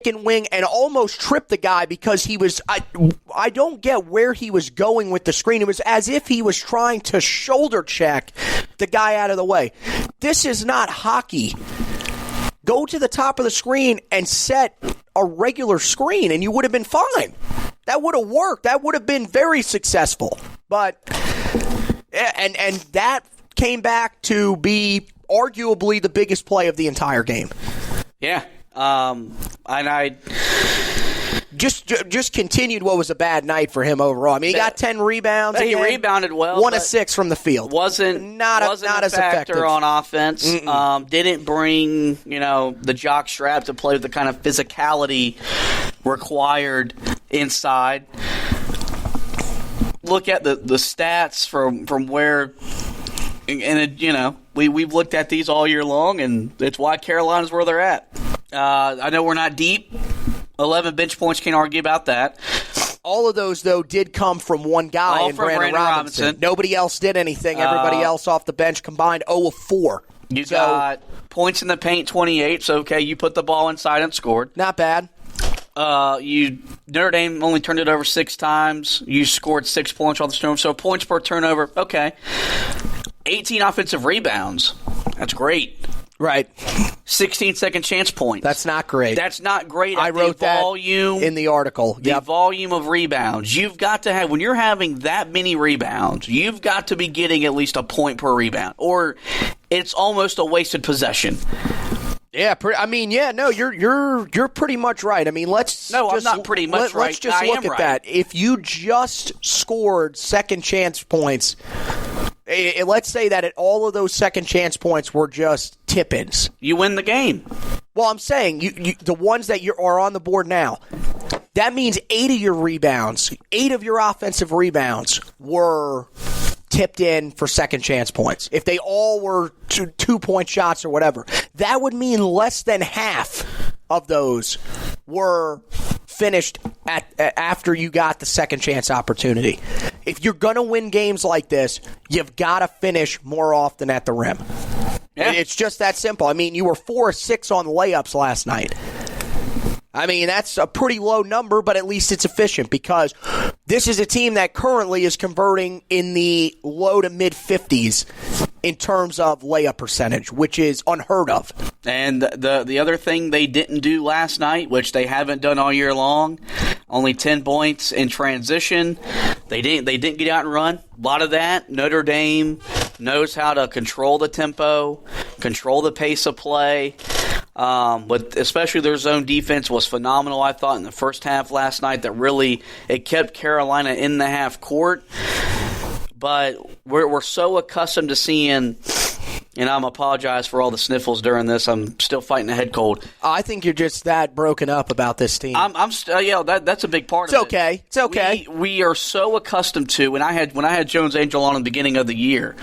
chicken wing and almost tripped the guy because he was I don't get where he was going with the screen. It was as if he was trying to shoulder check the guy out of the way. This is not hockey. Go to the top of the screen and set a regular screen and you would have been fine. That would have worked. That would have been very successful. But and that came back to be arguably the biggest play of the entire game. Yeah. And I just continued what was a bad night for him overall. I mean, he got 10 rebounds. He rebounded well. 1 of 6 from the field. Wasn't not a as factor effective on offense. Didn't bring the jock strap to play with the kind of physicality required inside. Look at the stats from where. And we've looked at these all year long, and it's why Carolina's where they're at. I know we're not deep. 11 bench points, can't argue about that. All of those, though, did come from one guy, all in from Brandon Robinson. Nobody else did anything. Everybody else off the bench combined 0 of 4. You got points in the paint, 28. So, okay, you put the ball inside and scored. Not bad. Notre Dame only turned it over 6 times. You scored 6 points off the turnover. So points per turnover, okay. 18 offensive rebounds. That's great. Right. 16 second chance points. That's not great. That's not great. I wrote that in the article. The volume of rebounds. You've got to have, when you're having that many rebounds, you've got to be getting at least a point per rebound, or it's almost a wasted possession. Yeah, you're pretty much right. I mean, I'm not pretty much right. Let's just look at that. If you just scored second chance points, let's say that all of those second chance points were just tip-ins, you win the game. Well, I'm saying the ones that are on the board now, that means 8 of your rebounds, 8 of your offensive rebounds were tipped in for second chance points. If they all were 2-point shots or whatever, that would mean less than half of those were finished after you got the second chance opportunity. If you're going to win games like this, you've got to finish more often at the rim. Yeah. It's just that simple. I mean, you were 4 of 6 on layups last night. I mean, that's a pretty low number, but at least it's efficient because this is a team that currently is converting in the low to mid-50s in terms of layup percentage, which is unheard of. And the other thing they didn't do last night, which they haven't done all year long, only 10 points in transition. They didn't get out and run. A lot of that, Notre Dame knows how to control the tempo, control the pace of play. But especially their zone defense was phenomenal, I thought, in the first half last night. That really it kept Carolina in the half court. But we're so accustomed to seeing, and I'm apologize for all the sniffles during this. I'm still fighting a head cold. I think you're just that broken up about this team. That's a big part of it. It's okay. We are so accustomed to, when I had Jones Angell on the beginning of the year,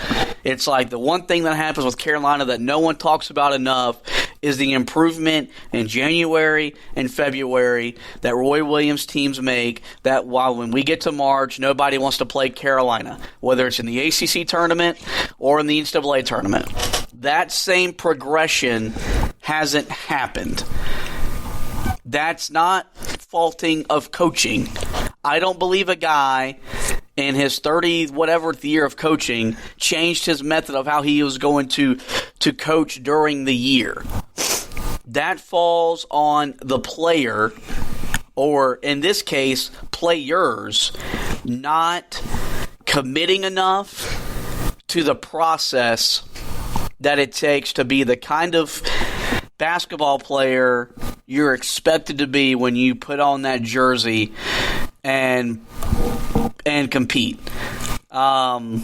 it's like the one thing that happens with Carolina that no one talks about enough is the improvement in January and February that Roy Williams teams make, that while when we get to March, nobody wants to play Carolina, whether it's in the ACC tournament or in the NCAA tournament. That same progression hasn't happened. That's not faulting of coaching. I don't believe a guy in his 30-whatever year of coaching changed his method of how he was going to coach during the year. That falls on the player, or in this case, players, not committing enough to the process that it takes to be the kind of basketball player you're expected to be when you put on that jersey and compete. And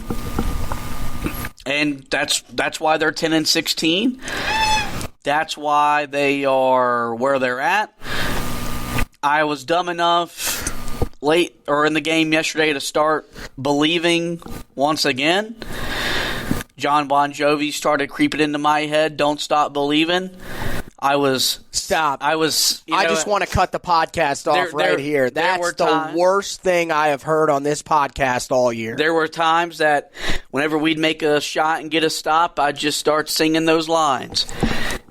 that's why they're 10-16. That's why they are where they're at. I was dumb enough late or in the game yesterday to start believing once again. John Bon Jovi started creeping into my head. Don't stop believing. I just want to cut the podcast off right here. That's the worst thing I have heard on this podcast all year. There were times that whenever we'd make a shot and get a stop, I'd just start singing those lines.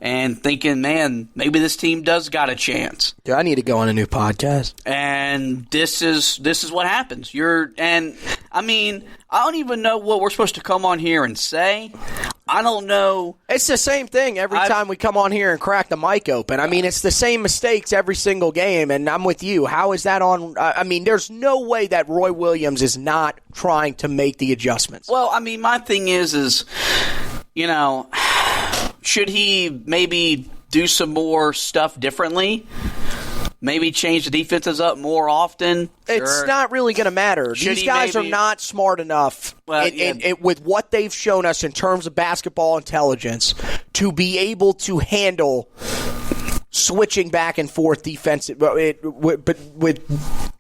and thinking, man, maybe this team does got a chance. Dude, I need to go on a new podcast. And this is what happens. I don't even know what we're supposed to come on here and say. I don't know. It's the same thing every time we come on here and crack the mic open. I mean, it's the same mistakes every single game, and I'm with you. How is that on? I mean, there's no way that Roy Williams is not trying to make the adjustments. Well, I mean, my thing is, should he maybe do some more stuff differently? Maybe change the defenses up more often? It's not really going to matter. These guys are not smart enough with what they've shown us in terms of basketball intelligence to be able to handle switching back and forth defensive, but with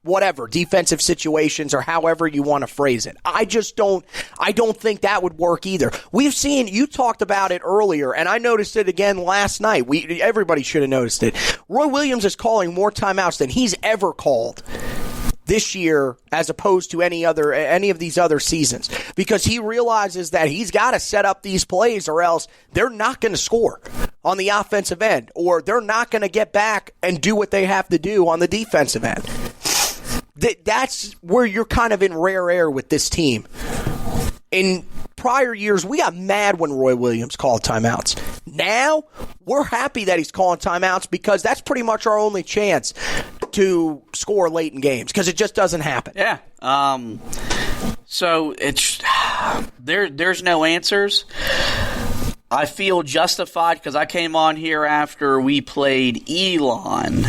whatever defensive situations or however you want to phrase it. I don't think that would work either. We've seen, you talked about it earlier, and I noticed it again last night. Everybody should have noticed it. Roy Williams is calling more timeouts than he's ever called this year as opposed to any of these other seasons, because he realizes that he's got to set up these plays or else they're not going to score on the offensive end, or they're not going to get back and do what they have to do on the defensive end. That's where you're kind of in rare air with this team. In prior years, we got mad when Roy Williams called timeouts. Now, we're happy that he's calling timeouts because that's pretty much our only chance to score late in games, because it just doesn't happen. Yeah. So there's no answers. I feel justified because I came on here after we played Elon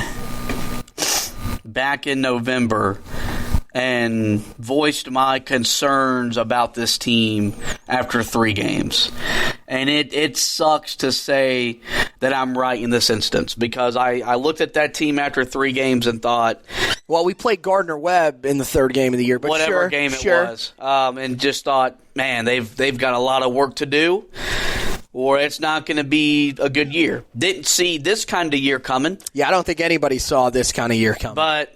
back in November and voiced my concerns about this team after 3 games. And it sucks to say that I'm right in this instance, because I looked at that team after 3 games and thought, well, we played Gardner-Webb in the 3rd game of the year, but whatever game it was, and just thought, man, they've got a lot of work to do, or it's not going to be a good year. Didn't see this kind of year coming. Yeah, I don't think anybody saw this kind of year coming. But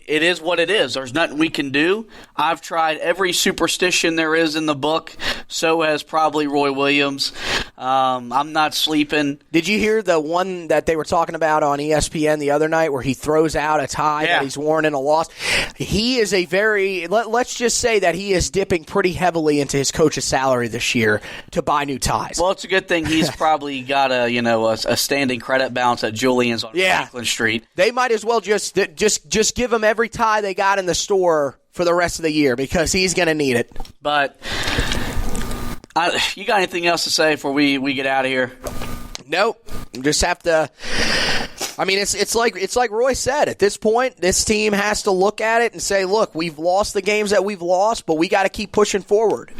it is what it is. There's nothing we can do. I've tried every superstition there is in the book. So has probably Roy Williams. I'm not sleeping. Did you hear the one that they were talking about on ESPN the other night where he throws out a tie that he's worn in a loss? He is let's just say that he is dipping pretty heavily into his coach's salary this year to buy new ties. Well, it's a good thing he's probably got a standing credit balance at Julian's on Franklin Street. They might as well just give him every tie they got in the store for the rest of the year, because he's going to need it. But you got anything else to say before we get out of here? Nope. Just have to. I mean, it's like Roy said. At this point, this team has to look at it and say, "Look, we've lost the games that we've lost, but we got to keep pushing forward."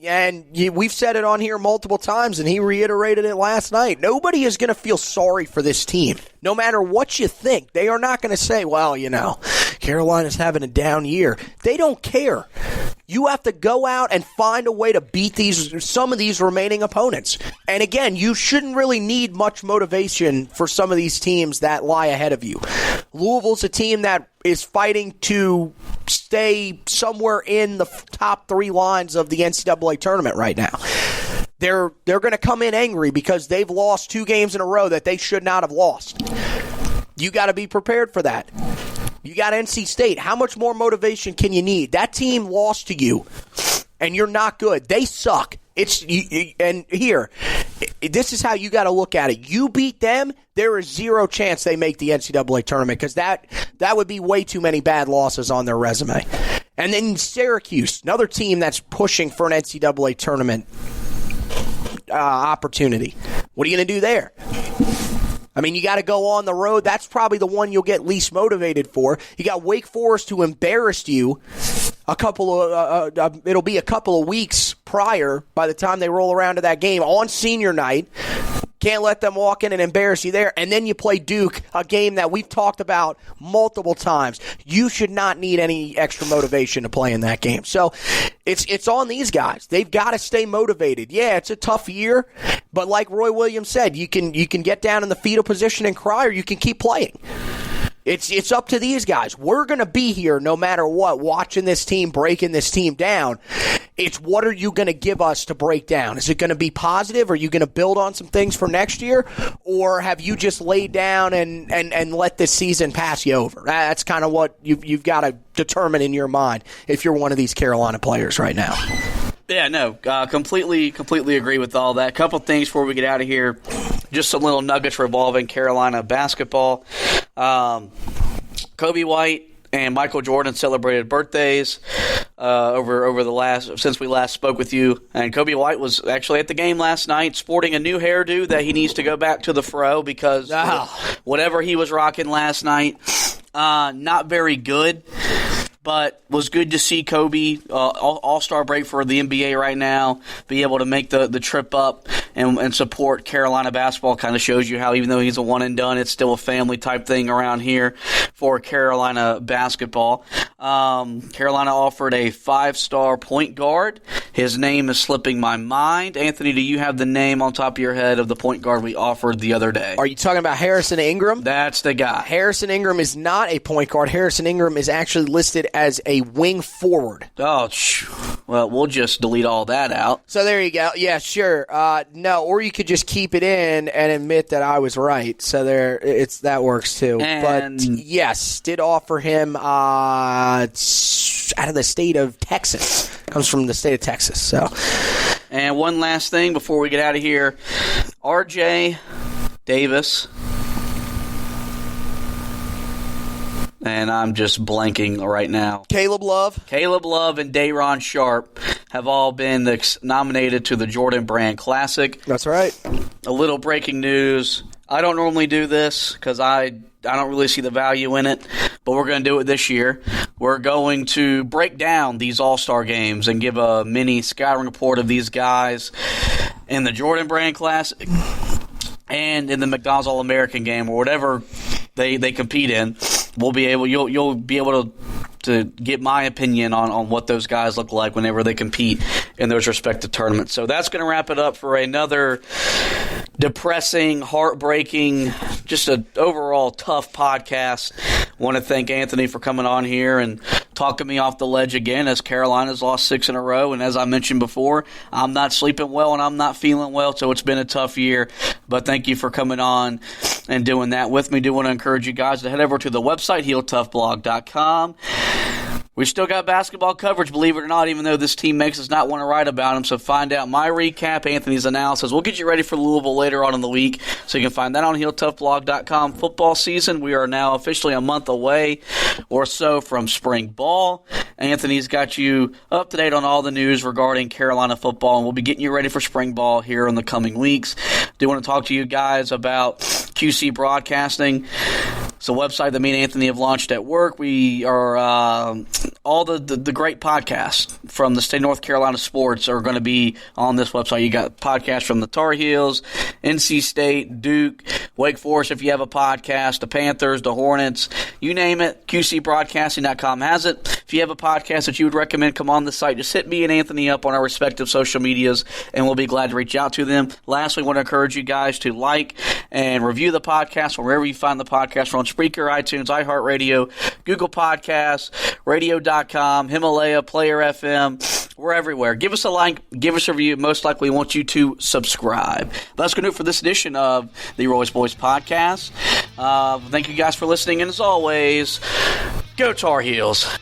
And we've said it on here multiple times, and he reiterated it last night. Nobody is going to feel sorry for this team, no matter what you think. They are not going to say, "Well, Carolina's having a down year." They don't care. You have to go out and find a way to beat some of these remaining opponents. And again, you shouldn't really need much motivation for some of these teams that lie ahead of you. Louisville's a team that is fighting to stay somewhere in the top 3 lines of the NCAA tournament right now. They're going to come in angry because they've lost 2 games in a row that they should not have lost. You got to be prepared for that. You got NC State. How much more motivation can you need? That team lost to you, and you're not good. They suck. And here, this is how you got to look at it. You beat them, there is 0 chance they make the NCAA tournament, because that would be way too many bad losses on their resume. And then Syracuse, another team that's pushing for an NCAA tournament opportunity. What are you going to do there? I mean, you got to go on the road. That's probably the one you'll get least motivated for. You got Wake Forest, who embarrassed you it'll be a couple of weeks prior by the time they roll around to that game on senior night. Can't let them walk in and embarrass you there. And then you play Duke, a game that we've talked about multiple times. You should not need any extra motivation to play in that game. So it's on these guys. They've got to stay motivated. Yeah, it's a tough year, but like Roy Williams said, you can get down in the fetal position and cry, or you can keep playing. It's up to these guys. We're going to be here no matter what, watching this team, breaking this team down. It's what are you going to give us to break down? Is it going to be positive? Are you going to build on some things for next year? Or have you just laid down and let this season pass you over? That's kind of what you've got to determine in your mind if you're one of these Carolina players right now. Yeah, no, completely agree with all that. A couple things before we get out of here. Just some little nuggets revolving Carolina basketball. Kobe White and Michael Jordan celebrated birthdays over the since we last spoke with you. And Kobe White was actually at the game last night, sporting a new hairdo that he needs to go back to the fro because whatever he was rocking last night, not very good. But was good to see Kobe, all-star break for the NBA right now, be able to make the trip up and support Carolina basketball. Kind of shows you how even though he's a one-and-done, it's still a family-type thing around here for Carolina basketball. Carolina offered a 5-star point guard. His name is slipping my mind. Anthony, do you have the name on top of your head of the point guard we offered the other day? Are you talking about Harrison Ingram? That's the guy. Harrison Ingram is not a point guard. Harrison Ingram is actually listed as a wing forward. Oh, well, we'll just delete all that out. So there you go. Yeah, sure. No, or you could just keep it in and admit that I was right. So that works too. And but yes, did offer him out of the state of Texas. Comes from the state of Texas. So. And one last thing before we get out of here, R.J. Davis. And I'm just blanking right now. Caleb Love and Day'Ron Sharp have all been nominated to the Jordan Brand Classic. That's right. A little breaking news. I don't normally do this because I don't really see the value in it, but we're going to do it this year. We're going to break down these All-Star games and give a mini scouting report of these guys in the Jordan Brand Classic and in the McDonald's All-American game or whatever they compete in. You'll be able to get my opinion on what those guys look like whenever they compete in those respective tournaments. So that's going to wrap it up for another depressing, heartbreaking, just an overall tough podcast. Want to thank Anthony for coming on here and talking me off the ledge again as Carolina's lost 6 in a row. And as I mentioned before, I'm not sleeping well and I'm not feeling well, so it's been a tough year. But thank you for coming on and doing that with me. Do want to encourage you guys to head over to the website, HeelToughBlog.com. We've still got basketball coverage, believe it or not, even though this team makes us not want to write about them. So find out my recap, Anthony's analysis. We'll get you ready for Louisville later on in the week. So you can find that on HeelToughBlog.com. Football season, we are now officially a month away or so from spring ball. Anthony's got you up to date on all the news regarding Carolina football, and we'll be getting you ready for spring ball here in the coming weeks. Do want to talk to you guys about QC Broadcasting. It's a website that me and Anthony have launched at work. We are all the great podcasts from the state of North Carolina sports are going to be on this website. You got podcasts from the Tar Heels, NC State, Duke, Wake Forest if you have a podcast, the Panthers, the Hornets, you name it, QCBroadcasting.com has it. If you have a podcast that you would recommend come on the site, just hit me and Anthony up on our respective social medias, and we'll be glad to reach out to them. Lastly, I want to encourage you guys to like and review the podcast wherever you find the podcast. We're on Spreaker, iTunes, iHeartRadio, Google Podcasts, Radio.com, Himalaya, Player FM. We're everywhere. Give us a like, give us a review. Most likely want you to subscribe. That's going to do it for this edition of the Royce Boys Podcast. Thank you guys for listening, and as always, go Tar Heels.